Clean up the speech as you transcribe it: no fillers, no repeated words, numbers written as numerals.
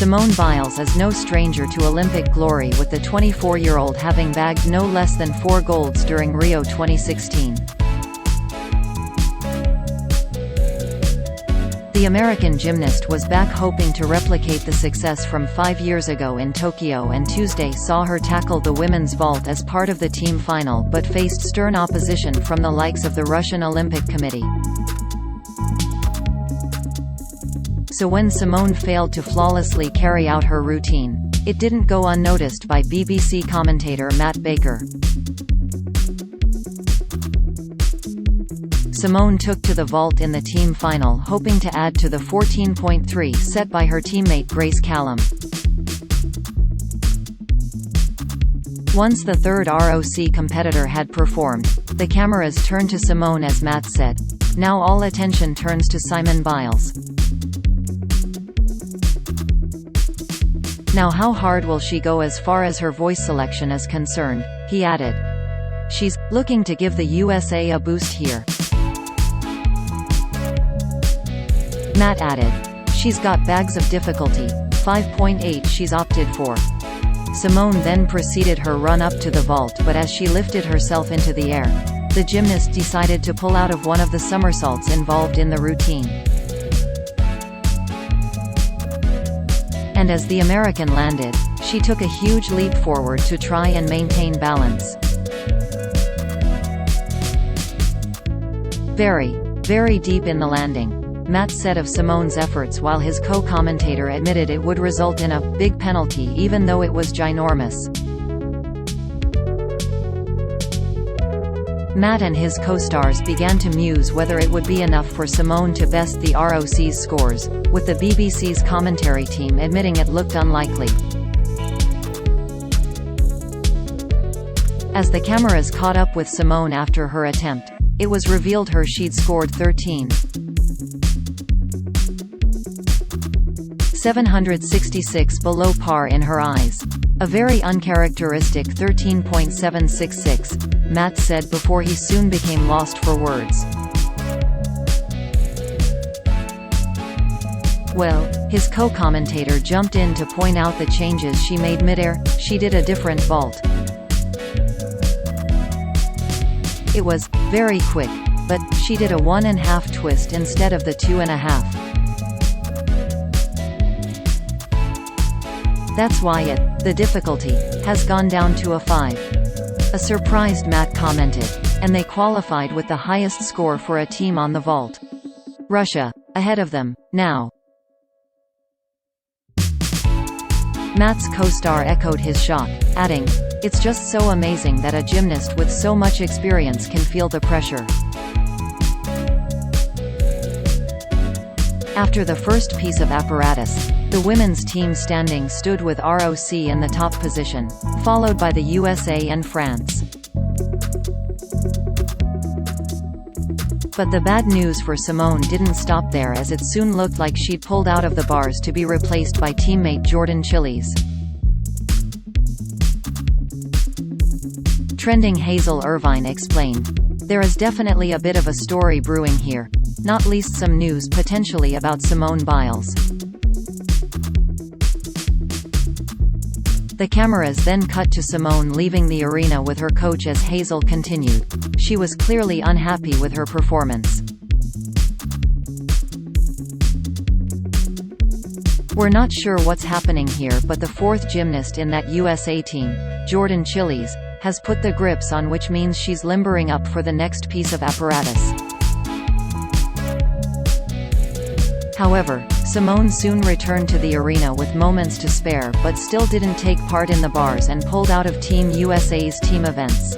Simone Biles is no stranger to Olympic glory, with the 24-year-old having bagged no less than 4 golds during Rio 2016. The American gymnast was back hoping to replicate the success from 5 years ago in Tokyo, and Tuesday saw her tackle the women's vault as part of the team final, but faced stern opposition from the likes of the Russian Olympic Committee. So when Simone failed to flawlessly carry out her routine, it didn't go unnoticed by BBC commentator Matt Baker. Simone took to the vault in the team final, hoping to add to the 14.3 set by her teammate Grace Callum. Once the third ROC competitor had performed, the cameras turned to Simone as Matt said. Now all attention turns to Simone Biles. Now how hard will she go as far as her voice selection is concerned, he added. She's looking to give the USA a boost here. Matt added, she's got bags of difficulty, 5.8 she's opted for. Simone then proceeded her run up to the vault, but as she lifted herself into the air, the gymnast decided to pull out of one of the somersaults involved in the routine. And as the American landed, she took a huge leap forward to try and maintain balance. Very deep in the landing, Matt said of Simone's efforts, while his co-commentator admitted it would result in a big penalty even though it was ginormous. Matt and his co-stars began to muse whether it would be enough for Simone to best the ROC's scores, with the BBC's commentary team admitting it looked unlikely. As the cameras caught up with Simone after her attempt, it was revealed she'd scored 766 below par in her eyes. A very uncharacteristic 13.766, Matt said before he soon became lost for words. Well, his co-commentator jumped in to point out the changes she made midair. She did a different vault. It was very quick, but she did a 1.5 twist instead of the 2.5. That's why the difficulty, has gone down to a 5. A surprised Matt commented. And they qualified with the highest score for a team on the vault. Russia, ahead of them, now. Matt's co-star echoed his shock, adding, "It's just so amazing that a gymnast with so much experience can feel the pressure." After the first piece of apparatus, the women's team standing stood with ROC in the top position, followed by the USA and France. But the bad news for Simone didn't stop there, as it soon looked like she'd pulled out of the bars to be replaced by teammate Jordan Chiles. Trending Hazel Irvine explained, "There is definitely a bit of a story brewing here, not least some news potentially about Simone Biles." The cameras then cut to Simone leaving the arena with her coach as Hazel continued. She was clearly unhappy with her performance. "We're not sure what's happening here, but the fourth gymnast in that USA team, Jordan Chiles, has put the grips on, which means she's limbering up for the next piece of apparatus." However, Simone soon returned to the arena with moments to spare, but still didn't take part in the bars and pulled out of Team USA's team events.